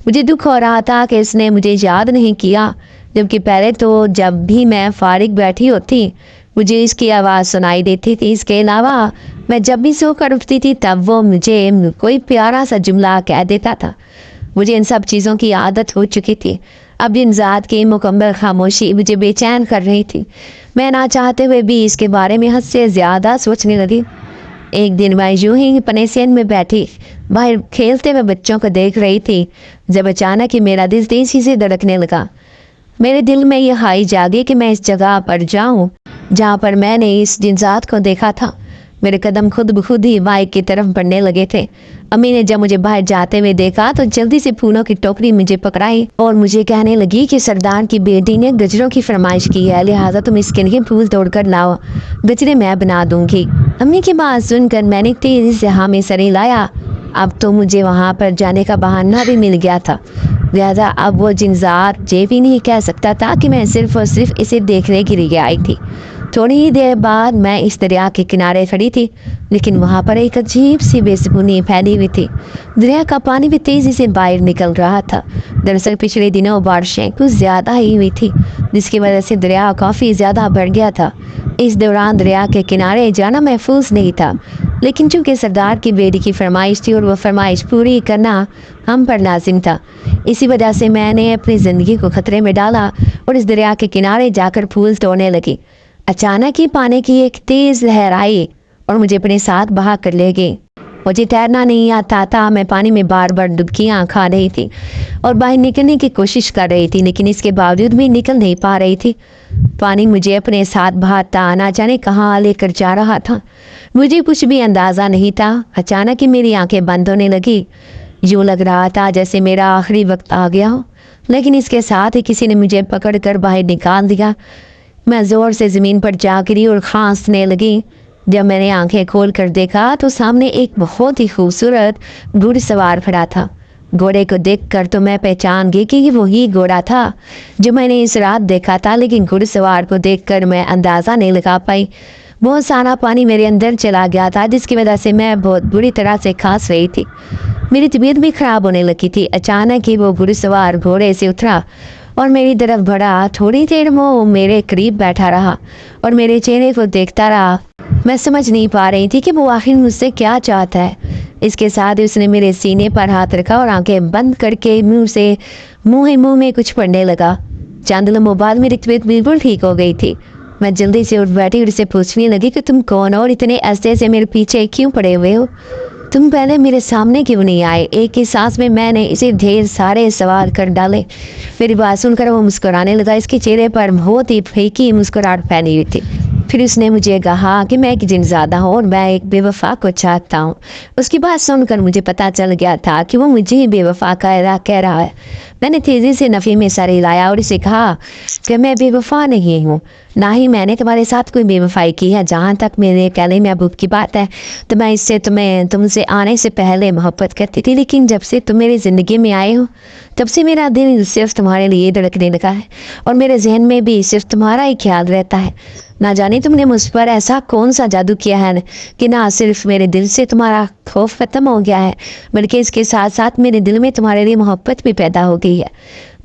मुझे दुख हो रहा था कि इसने मुझे याद नहीं किया, जबकि पहले तो जब भी मैं फारिग बैठी होती मुझे इसकी आवाज़ सुनाई देती थी। इसके अलावा मैं जब भी सोकर उठती थी तब वो मुझे कोई प्यारा सा जुमला कह देता था। मुझे इन सब चीज़ों की आदत हो चुकी थी। अब जिन्जात की मुकम्मल खामोशी मुझे बेचैन कर रही थी। मैं ना चाहते हुए भी इसके बारे में हद से ज़्यादा सोचने लगी। एक दिन मैं यूं ही पनेसियन में बैठी बाहर खेलते हुए बच्चों को देख रही थी, जब अचानक ही मेरा दिल तेज़ी से धड़कने लगा। मेरे दिल में यह ख्वाहिश जागी कि मैं इस जगह पर जाऊं जहां पर मैंने इस जिन्जात को देखा था। मेरे कदम खुद ब खुद ही बाइक की तरफ बढ़ने लगे थे। अम्मी ने जब मुझे बाहर जाते हुए देखा तो जल्दी से फूलों की टोकरी मुझे पकड़ाई और मुझे कहने लगी कि सरदार की बेटी ने गजरों की फरमाइश की है, लिहाजा तुम इसके लिए फूल तोड़कर लाओ, गजरे मैं बना दूंगी। अम्मी की बात सुनकर मैंने तेजी से हाँ में सर हिलाया। अब तो मुझे वहाँ पर जाने का बहाना भी मिल गया था, लिहाजा अब वो जिन्जात ये भी नहीं कह सकता था कि मैं सिर्फ और सिर्फ इसे देखने के लिए आई थी। थोड़ी ही देर बाद मैं इस दरिया के किनारे खड़ी थी, लेकिन वहाँ पर एक अजीब सी बेसुकूनी फैली हुई थी। दरिया का पानी भी तेज़ी से बाहर निकल रहा था। दरअसल पिछले दिनों बारिशें कुछ ज़्यादा ही हुई थी, जिसकी वजह से दरिया काफ़ी ज़्यादा बढ़ गया था। इस दौरान दरिया के किनारे जाना महफूज नहीं था, लेकिन चूँकि सरदार की बेटी की फरमाइश थी और वह फरमाइश पूरी करना हम पर लाजिम था, इसी वजह से मैंने अपनी ज़िंदगी को ख़तरे में डाला और इस दरिया के किनारे जाकर फूल तोड़ने लगी। अचानक ही पानी की एक तेज़ लहर आई और मुझे अपने साथ बहा कर ले गई। मुझे तैरना नहीं आता था। मैं पानी में बार बार डुबकियाँ खा रही थी और बाहर निकलने की कोशिश कर रही थी, लेकिन इसके बावजूद भी निकल नहीं पा रही थी। पानी मुझे अपने साथ बहाता ना जाने कहाँ लेकर जा रहा था। मुझे कुछ भी अंदाज़ा नहीं था। अचानक ही मेरी आंखें बंद होने लगी। यूँ लग रहा था जैसे मेरा आखिरी वक्त आ गया हो, लेकिन इसके साथ ही किसी ने मुझे पकड़ कर बाहर निकाल दिया। मैं ज़ोर से ज़मीन पर जा गिरी और खांसने लगी। जब मैंने आंखें खोल कर देखा तो सामने एक बहुत ही खूबसूरत घुड़सवार खड़ा था। घोड़े को देखकर तो मैं पहचान गई कि ये वही घोड़ा था जो मैंने इस रात देखा था, लेकिन घुड़सवार को देखकर मैं अंदाज़ा नहीं लगा पाई। बहुत सारा पानी मेरे अंदर चला गया था, जिसकी वजह से मैं बहुत बुरी तरह से खांस रही थी। मेरी तबीयत भी ख़राब होने लगी थी। अचानक ही वो घुड़सवार घोड़े से उतरा और मेरी तरफ बढ़ा। थोड़ी देर वो मेरे करीब बैठा रहा और मेरे चेहरे को देखता रहा। मैं समझ नहीं पा रही थी कि वो आखिर मुझसे क्या चाहता है। इसके साथ ही उसने मेरे सीने पर हाथ रखा और आंखें बंद करके मुंह में कुछ पढ़ने लगा। चंद लम्हों बाद मेरी तबीयत बिल्कुल ठीक हो गई थी। मैं जल्दी से उठ बैठी और उससे पूछने लगी कि तुम कौन हो और इतने ऐसे से मेरे पीछे क्यों पड़े हुए हो? तुम पहले मेरे सामने क्यों नहीं आए? एक ही सांस में मैंने इसे ढेर सारे सवाल कर डाले। मेरी बात सुनकर वो मुस्कुराने लगा। इसके चेहरे पर बहुत ही फीकी मुस्कुराहट फैली हुई थी। फिर उसने मुझे कहा कि मैं एक जिनज़ादा हूँ और मैं एक बेवफा को चाहता हूँ। उसकी बात सुनकर मुझे पता चल गया था कि वो मुझे ही बेवफा कह रहा है। मैंने तेज़ी से नफ़ी में सर हिलाया और इसे कहा कि मैं बेवफा नहीं हूँ, ना ही मैंने तुम्हारे साथ कोई बेवफाई की है। जहाँ तक मेरे कहने महबूब की बात है तो मैं इससे तुमसे आने से पहले मोहब्बत करती थी, लेकिन जब से तुम मेरी ज़िंदगी में आए हो तब से मेरा दिल सिर्फ तुम्हारे लिए धड़कने लगा है और मेरे जहन में भी सिर्फ तुम्हारा ही ख्याल रहता है। ना जाने तुमने मुझ पर ऐसा कौन सा जादू किया है कि ना सिर्फ मेरे दिल से तुम्हारा खौफ ख़त्म हो गया है, बल्कि इसके साथ साथ मेरे दिल में तुम्हारे लिए मोहब्बत भी पैदा हो गई है।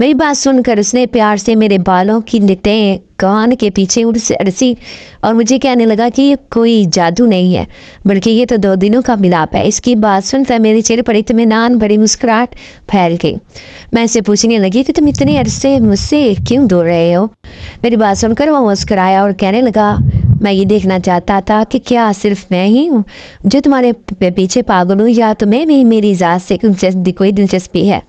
मेरी बात सुनकर उसने प्यार से मेरे बालों की निटें कान के पीछे अड़सी और मुझे कहने लगा कि ये कोई जादू नहीं है, बल्कि ये तो 2 दिनों का मिलाप है। इसकी बात सुनकर मेरे चेहरे पर इत्मीनान भरी मुस्कुराहट फैल गई। मैं इससे पूछने लगी कि तुम इतने अरसे मुझसे क्यों दूर रहे हो? मेरी बात सुनकर वो मुस्कुराया और कहने लगा, मैं ये देखना चाहता था कि क्या सिर्फ मैं ही हूँ जो तुम्हारे पीछे पागल हूँ या तुम्हें भी मेरी ज़ात से कोई दिलचस्पी है।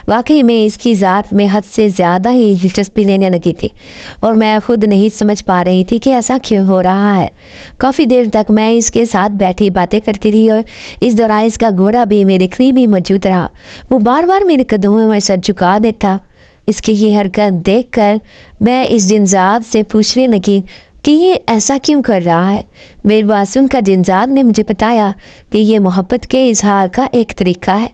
वाकई में इसकी ज़ात में हद से ज़्यादा ही दिलचस्पी लेने लगी थी और मैं खुद नहीं समझ पा रही थी कि ऐसा क्यों हो रहा है। काफ़ी देर तक मैं इसके साथ बैठी बातें करती रही और इस दौरान इसका घोड़ा भी मेरे करीब ही मौजूद रहा। वो बार बार मेरे कदमों में सर झुका देता। इसकी ये हरकत देखकर मैं इस जिनजात से पूछने लगी कि ये ऐसा क्यों कर रहा है। मेरी बात सुनकर जिनजात ने मुझे बताया कि ये मोहब्बत के इजहार का एक तरीका है।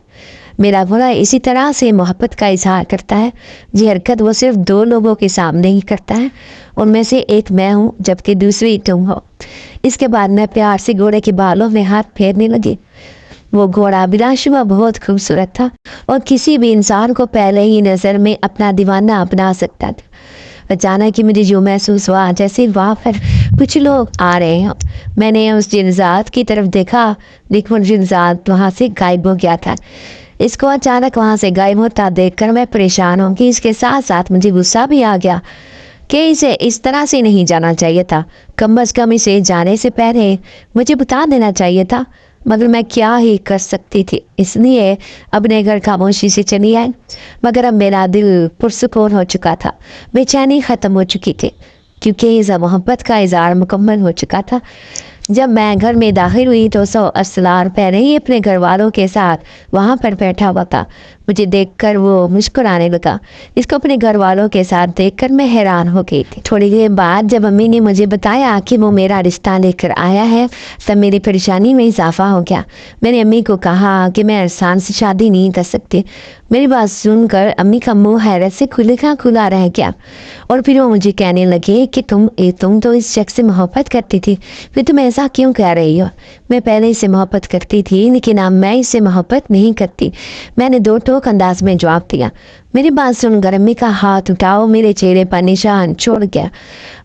मेरा घोड़ा इसी तरह से मोहब्बत का इजहार करता है। ये हरकत वो सिर्फ 2 लोगों के सामने ही करता है, उनमें से एक मैं हूँ जबकि दूसरी तुम हो। इसके बाद मैं प्यार से घोड़े के बालों में हाथ फेरने लगी। वो घोड़ा बिलाशुबा बहुत खूबसूरत था और किसी भी इंसान को पहले ही नज़र में अपना दीवाना अपना सकता था। अचानक ही मुझे जो महसूस हुआ जैसे वहाँ पर कुछ लोग आ रहे हैं। मैंने उस जिनजात की तरफ देखा, लेकिन जिनजात वहाँ से गायब हो गया था। इसको अचानक वहाँ से गायब होता देखकर मैं परेशान हूँ कि इसके साथ साथ मुझे गुस्सा भी आ गया कि इसे इस तरह से नहीं जाना चाहिए था। कम अज़ कम इसे जाने से पहले मुझे बता देना चाहिए था, मगर मैं क्या ही कर सकती थी। इसलिए अपने घर खामोशी से चली आई। मगर अब मेरा दिल पुरसुकून हो चुका था, बेचैनी ख़त्म हो चुकी थी, क्योंकि इस मोहब्बत का इज़हार मुकम्मल हो चुका था। जब मैं घर में दाखिल हुई तो असलार पहले ही अपने घर वालों के साथ वहाँ पर बैठा हुआ था। मुझे देखकर वो मुस्कुराने लगा। इसको अपने घर वालों के साथ देखकर मैं हैरान हो गई थी। थोड़ी देर बाद जब अम्मी ने मुझे बताया कि वो मेरा रिश्ता लेकर आया है, तब मेरी परेशानी में इजाफा हो गया। मैंने अम्मी को कहा कि मैं अरसान से शादी नहीं कर सकती। मेरी बात सुनकर अम्मी का मुंह हैरत से खुला रह गया और फिर वो मुझे कहने लगे कि तुम तो इस शख्स से मोहब्बत करती थी, फिर तुम ऐसा क्यों कह रही हो? मैं पहले इससे मोहब्बत करती थी, लेकिन अब मैं इससे मोहब्बत नहीं करती। मैंने 2 टोक अंदाज में जवाब दिया। मेरी बात सुनकर अम्मी का हाथ उठाओ मेरे चेहरे पर निशान छोड़ गया।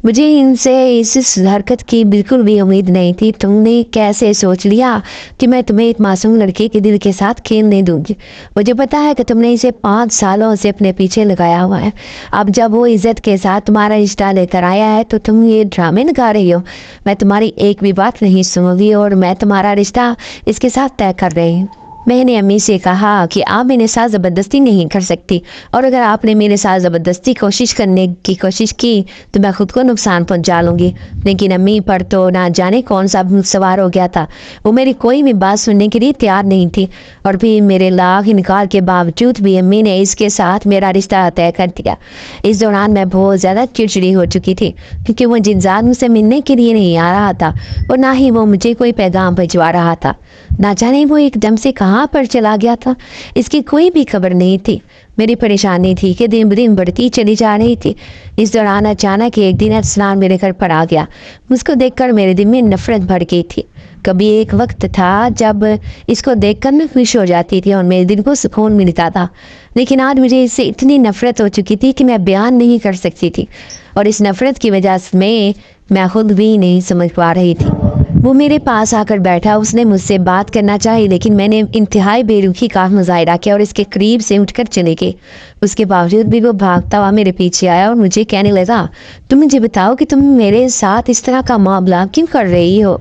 मुझे इनसे इस हरकत की बिल्कुल भी उम्मीद नहीं थी। तुमने कैसे सोच लिया कि मैं तुम्हें एक मासूम लड़के के दिल के साथ खेलने दूंगी? मुझे पता है कि तुमने इसे 5 सालों से अपने पीछे लगाया हुआ है। अब जब वो इज्जत के साथ तुम्हारा रिश्ता लेकर आया है तो तुम ये ड्रामे लगा रही हो। मैं तुम्हारी एक भी बात नहीं सुनूंगी और मैं तुम्हारा रिश्ता इसके साथ तय कर रही हूँ। मैंने अम्मी से कहा कि आप मेरे साथ ज़बरदस्ती नहीं कर सकती, और अगर आपने मेरे साथ ज़बरदस्ती करने की कोशिश की तो मैं खुद को नुकसान पहुंचा लूँगी। लेकिन अम्मी पर तो ना जाने कौन सा सवार हो गया था। वो मेरी कोई भी बात सुनने के लिए तैयार नहीं थी और फिर मेरे लाख इनकार के बावजूद भी अम्मी ने इसके साथ मेरा रिश्ता तय कर दिया। इस दौरान मैं बहुत ज़्यादा चिड़चिड़ी हो चुकी थी, क्योंकि वो जिनजात मुझसे मिलने के लिए नहीं आ रहा था और ना ही वो मुझे कोई पैगाम भिजवा रहा था। ना जाने वो एकदम से कहाँ पर चला गया था, इसकी कोई भी खबर नहीं थी। मेरी परेशानी थी कि दिन ब दिन बढ़ती चली जा रही थी। इस दौरान अचानक एक दिन अरसलान मेरे घर पर आ गया। मुझको देखकर मेरे दिल में नफरत भर गई थी। कभी एक वक्त था जब इसको देखकर मैं खुश हो जाती थी और मेरे दिल को सुकून मिलता था, लेकिन आज मुझे इससे इतनी नफरत हो चुकी थी कि मैं बयान नहीं कर सकती थी और इस नफरत की वजह से मैं खुद भी नहीं समझ पा रही थी। वो मेरे पास आकर बैठा, उसने मुझसे बात करना चाही लेकिन मैंने इंतहाई बेरुखी का मुजाहिरा किया और इसके करीब से उठकर चले गए। उसके बावजूद भी वो भागता हुआ मेरे पीछे आया और मुझे कहने लगा, तुम मुझे बताओ कि तुम मेरे साथ इस तरह का मामला क्यों कर रही हो?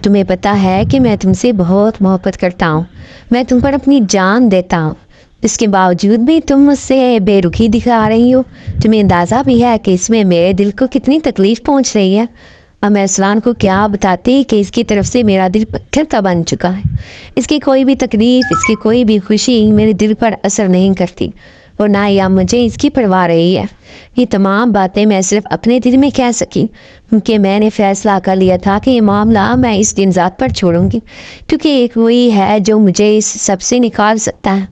तुम्हें पता है कि मैं तुमसे बहुत मोहब्बत करता हूँ, मैं तुम पर अपनी जान देता हूँ, इसके बावजूद भी तुम मुझसे बेरुखी दिखा रही हो। तुम्हें अंदाज़ा भी है कि इसमें मेरे दिल को कितनी तकलीफ़ पहुँच रही है। अब मैं असलान को क्या बताती कि इसकी तरफ से मेरा दिल पत्थर का बन चुका है। इसकी कोई भी तकलीफ़, इसकी कोई भी खुशी मेरे दिल पर असर नहीं करती और ना ही अब मुझे इसकी परवाह रही है। ये तमाम बातें मैं सिर्फ अपने दिल में कह सकी क्योंकि मैंने फ़ैसला कर लिया था कि ये मामला मैं इस दिन ज़ात पर छोड़ूंगी, क्योंकि एक वही है जो मुझे इस सब से निकाल सकता है।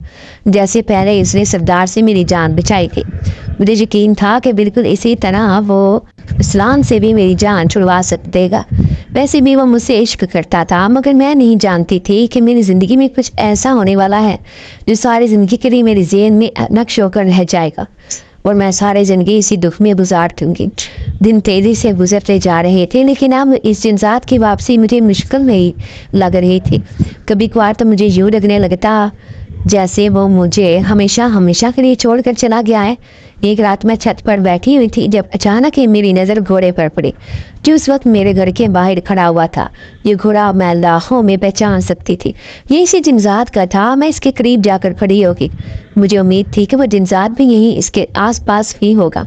जैसे पहले इसने सरदार से मेरी जान बचाई थी, मुझे यकीन था कि बिल्कुल इसी तरह वो इस्लाम से भी मेरी जान छुड़वा देगा। वैसे भी वो मुझसे इश्क करता था, मगर मैं नहीं जानती थी कि मेरी ज़िंदगी में कुछ ऐसा होने वाला है जो सारी ज़िंदगी के लिए मेरे ज़हन में नक्श होकर रह जाएगा और मैं सारी ज़िंदगी इसी दुख में गुजार दूँगी। दिन तेज़ी से गुजरते जा रहे थे, लेकिन अब इस जिनजात की वापसी मुझे मुश्किल नहीं लग रही थी। कभी कभार तो मुझे यूँ लगने लगता जैसे वो मुझे हमेशा हमेशा के लिए छोड़कर चला गया है। एक रात मैं छत पर बैठी हुई थी जब अचानक ही मेरी नज़र घोड़े पर पड़ी जो उस वक्त मेरे घर के बाहर खड़ा हुआ था। ये घोड़ा मैं लाखों में पहचान सकती थी, ये इसी जिनजात का था। मैं इसके करीब जाकर खड़ी होगी, मुझे उम्मीद थी कि वो जिनजात भी यहीं इसके आसपास ही होगा।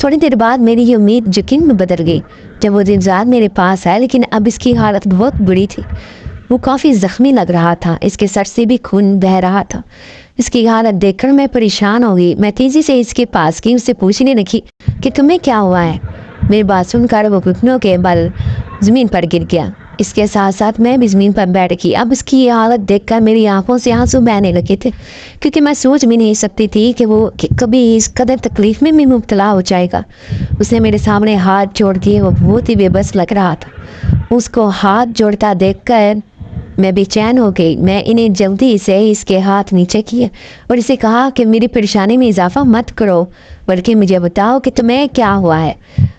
थोड़ी देर बाद मेरी ये उम्मीद यकीन में बदल गई जब वो जिनजात मेरे पास आया, लेकिन अब इसकी हालत बहुत बुरी थी। वो काफ़ी ज़ख्मी लग रहा था, इसके सर से भी खून बह रहा था। इसकी हालत देखकर मैं परेशान हो गई। मैं तेज़ी से इसके पास गई, उससे पूछने लगी कि तुम्हें क्या हुआ है। मेरी बात सुनकर वो घुटनों के बल ज़मीन पर गिर गया। इसके साथ साथ मैं भी ज़मीन पर बैठ गई। अब इसकी ये हालत देखकर मेरी आंखों से आंसू बहने लगे थे, क्योंकि मैं सोच भी नहीं सकती थी कि वो कभी इस कदर तकलीफ़ में भी मुब्तला हो जाएगा। उसने मेरे सामने हाथ जोड़ दिए, वो बहुत ही बेबस लग रहा था। उसको हाथ जोड़ता देखकर मैं बेचैन हो गई। मैं इन्हें जल्दी से इसके हाथ नीचे किए और इसे कहा कि मेरी परेशानी में इजाफा मत करो, बल्कि मुझे बताओ कि तुम्हें क्या हुआ है,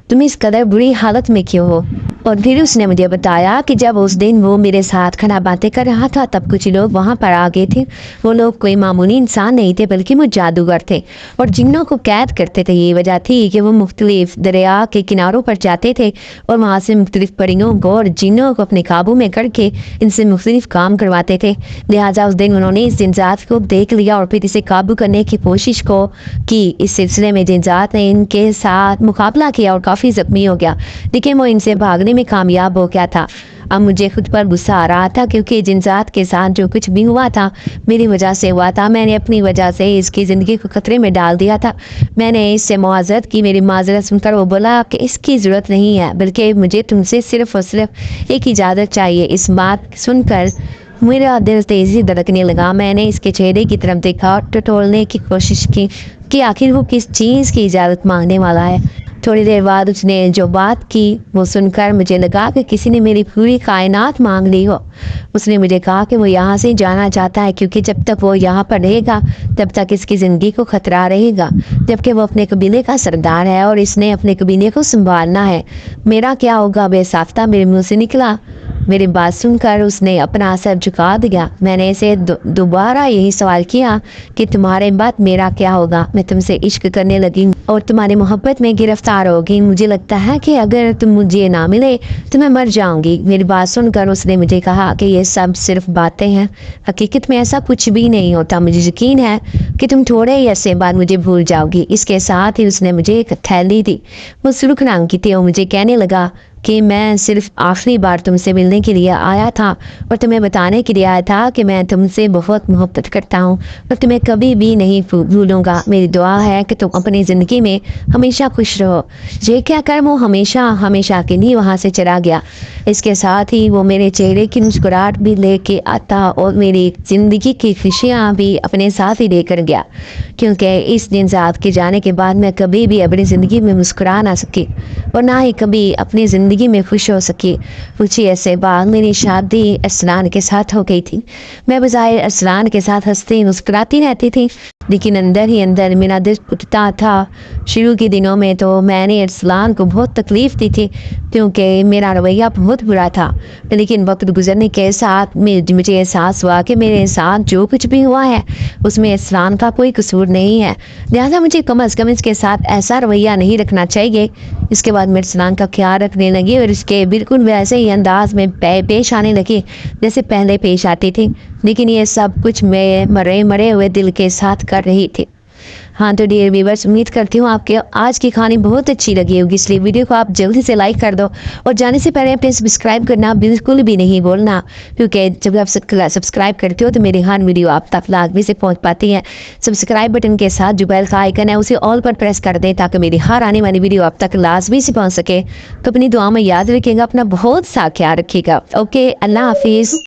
तुम इस कदर बुरी हालत में क्यों हो। और फिर उसने मुझे बताया कि जब उस दिन वो मेरे साथ खड़ा बातें कर रहा था तब कुछ लोग वहाँ पर आ गए थे। वो लोग कोई मामूली इंसान नहीं थे, बल्कि वो जादूगर थे और जिन्नों को कैद करते थे। ये वजह थी कि वो मुख्तलिफ दरिया के किनारों पर जाते थे और वहाँ से मुख्तलिफ परियों को और जिन्नों को अपने काबू में करके इनसे मुख्तलिफ काम करवाते थे। लिहाजा उस दिन उन्होंने इस जिनजात को देख लिया और फिर इसे काबू करने की कोशिश को की। इस सिलसिले में जिनजात ने इनके साथ मुकाबला किया और काफ़ी ज़ख्मी हो गया, लेकिन वो इनसे भागने में कामयाब हो गया था। अब मुझे खुद पर गुस्सा आ रहा था, क्योंकि जिनजात के साथ जो कुछ भी हुआ था मेरी वजह से हुआ था। मैंने अपनी वजह से इसकी ज़िंदगी को खतरे में डाल दिया था। मैंने इससे मुआज़रत की। मेरी माज़रत सुनकर वो बोला कि इसकी ज़रूरत नहीं है, बल्कि मुझे तुमसे सिर्फ़ और सिर्फ एक इजाज़त चाहिए। इस बात सुनकर मेरा दिल तेज़ी धड़कने लगा। मैंने इसके चेहरे की तरफ देखा और टटोलने की कोशिश की कि आखिर वो किस चीज़ की इजाज़त मांगने वाला है। थोड़ी देर बाद उसने जो बात की वो सुनकर मुझे लगा कि किसी ने मेरी पूरी कायनात मांग ली हो। उसने मुझे कहा कि वो यहाँ से जाना चाहता है, क्योंकि जब तक वो यहाँ पर रहेगा तब तक इसकी ज़िंदगी को ख़तरा रहेगा, जबकि वो अपने कबीले का सरदार है और इसने अपने कबीले को संभालना है। मेरा क्या होगा बेसाख्ता मेरे मुँह से निकला। मेरी बात सुनकर उसने अपना सर झुका दिया। मैंने इसे दोबारा यही सवाल किया कि तुम्हारे बाद मेरा क्या होगा। मैं तुमसे इश्क करने लगी और तुम्हारी मोहब्बत में गिरफ्तार होगी। मुझे लगता है कि अगर तुम मुझे ना मिले तो मैं मर जाऊंगी। मेरी बात सुनकर उसने मुझे कहा कि ये सब सिर्फ बातें हैं, हकीकत में ऐसा कुछ भी नहीं होता। मुझे यकीन है कि तुम थोड़े ही अरसे बाद मुझे भूल जाओगी। इसके साथ ही उसने मुझे एक थैली दी, वो सुर्ख रंग की थी और मुझे कहने लगा कि मैं सिर्फ आखिरी बार तुमसे मिलने के लिए आया था और तुम्हें बताने के लिए आया था कि मैं तुमसे बहुत मोहब्बत करता हूँ और तुम्हें कभी भी नहीं भूलूंगा। मेरी दुआ है कि तुम अपनी ज़िंदगी में हमेशा खुश रहो। ये क्या कर वो हमेशा के लिए वहाँ से चला गया। इसके साथ ही वो मेरे चेहरे की मुस्कुराहट भी लेके आता और मेरी ज़िंदगी की खुशियाँ भी अपने साथ ही लेकर गया, क्योंकि इस दिन ज़ात के जाने के बाद मैं कभी भी अपनी ज़िंदगी में मुस्कुरा ना सकी और ना ही कभी अपनी ज़िंदगी में खुश हो सकी। कुछ ऐसे बाद मेरी शादी अरसलान के साथ हो गई थी। मैं बजाय अरसलान के साथ हंसती मुस्कुराती रहती थी, لیکن اندر ہی اندر میرا دل ٹوٹتا تھا۔ شروع کے دنوں میں تو میں نے ارسلان کو بہت تکلیف دی تھی کیونکہ میرا رویہ بہت برا تھا، لیکن وقت گزرنے کے ساتھ مجھے احساس ہوا کہ میرے ساتھ جو کچھ بھی ہوا ہے اس میں ارسلان کا کوئی قصور نہیں ہے، لہٰذا مجھے کم از کم اس کے ساتھ ایسا رویہ نہیں رکھنا چاہیے۔ اس کے بعد میں ارسلان کا خیال رکھنے لگی اور اس کے بالکل ویسے ہی انداز میں پیش آنے لگی جیسے پہلے پیش آتی تھی، لیکن یہ سب کچھ میں مرے ہوئے دل کے ساتھ کر رہی تھی۔ ہاں تو ڈیئر ویورز، امید کرتی ہوں آپ کے آج کی کہانی بہت اچھی لگی ہوگی، اس لیے ویڈیو کو آپ جلدی سے لائک کر دو اور جانے سے پہلے اپنے سبسکرائب کرنا بالکل بھی نہیں بولنا، کیونکہ جب آپ سبسکرائب کرتے ہو تو میری ہر ویڈیو آپ تک لازمی سے پہنچ پاتی ہے۔ سبسکرائب بٹن کے ساتھ جو بیل کا آئیکن ہے اسے آل پر پریس کر دیں تاکہ میری ہر آنے والی ویڈیو آپ تک لازمی سے پہنچ سکے۔ تو اپنی دعا میں یاد رکھیے گا، اپنا بہت سا خیال رکھیے گا۔ اوکے، اللہ حافظ۔